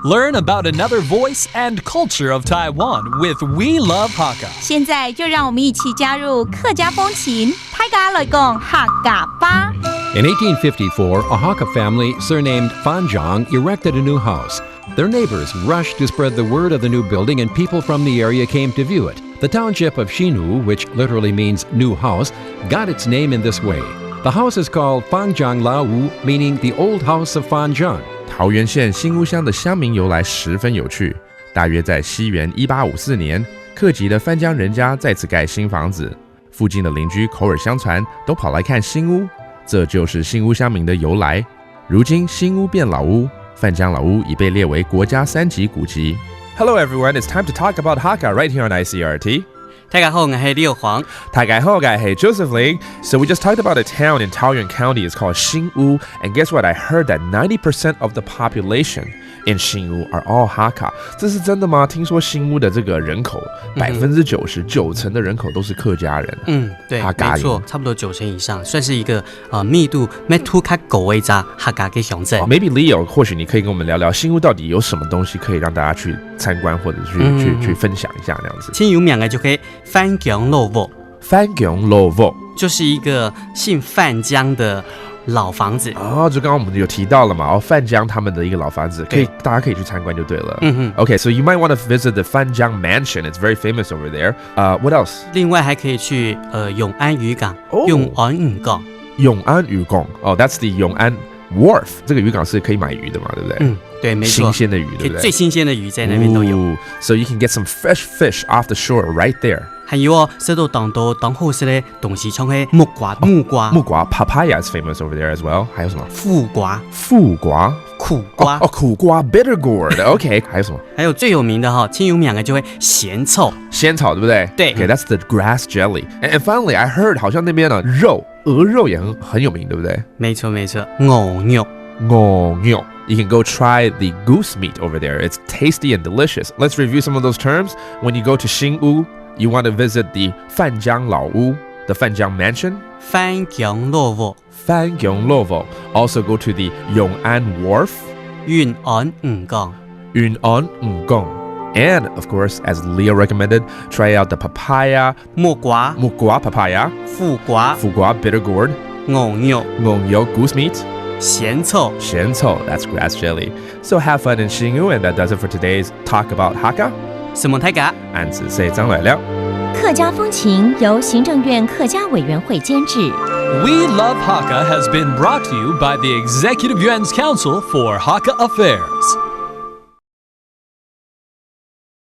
Learn about another voice and culture of Taiwan with We Love Hakka. 现在就让我们一起加入客家风情，大家来讲客家吧。In 1854, a Hakka family surnamed Fanjiang erected a new house. Their neighbors rushed to spread the word of the new building, and people from the area came to view it. The township of Xinwu, which literally means new house, got its name in this way. The house is called Fanjiang Lawu, meaning the old house of Fanjiang. 桃园县新屋乡的乡名由来十分有趣，大约在西元1854年，客籍的番江人家在此盖新房子，附近的邻居口耳相传，都跑来看新屋，这就是新屋乡名的由来。如今新屋变老屋，范江老屋已被列为国家3级古迹。Hello everyone, it's time to talk about Hakka right here on ICRT. 大家好，我是廖煌。大家好，我是 Joseph Ling. So we just talked about a town in Taoyuan County. It's called Xinwu. And guess what? I heard that 90% of the population in Xinwu are all Hakka. 这是真的吗？听说新屋的这个人口90%的人口都是客家人。对，没错，差不多90%以上，算是一个密度没突卡狗位渣客家的乡镇。Maybe Leo， 或许你可以跟我们聊聊新屋到底有什么东西可以让大家去参观或者去分享一下那样子。先有名的就可以范江老屋。范江老屋就是一个姓范江的老房子就刚刚我们有提到了嘛，范江他们的一个老房子，大家可以去参观就对了。Okay, so you might want to visit the Fanjiang Mansion. It's very famous over there. What else? 另外还可以去永安渔港。永安渔港。永安渔港that's the 永安 Wharf. 这个渔港是可以买鱼的嘛，对不对？对，没错。新鲜的鱼，对不对？最新鲜的鱼在那边都有。So you can get some fresh fish off the shore right there. 还有这度当好吃的东西，像是木瓜。Papaya is famous over there as well. 还有什么？苦瓜。苦瓜 bitter gourd. OK. 还有什么？还有最有名的最有名的就会仙草，对不对？对。Okay, that's the grass jelly. And finally, I heard 好像那边呢鹅肉也很有名，对不对？没错。鹅肉。You can go try the goose meat over there. It's tasty and delicious. Let's review some of those terms. When you go to Xinwu, you want to visit the Fanjiang Lawu, the Fanjiang Mansion. 范江老屋。Also go to the Yong'an Wharf. 永安渔港。And, of course, as Leo recommended, try out the papaya. 木瓜 papaya. 苦瓜 bitter gourd. 鹅肉 goose meat. 咸草 that's grass jelly. So have fun in Xinwu, and that does it for today's talk about Hakka. 什么大家？俺只是张来了。客家风情由行政院客家委员会监制。We Love Hakka has been brought to you by the Executive Yuan's Council for Hakka Affairs.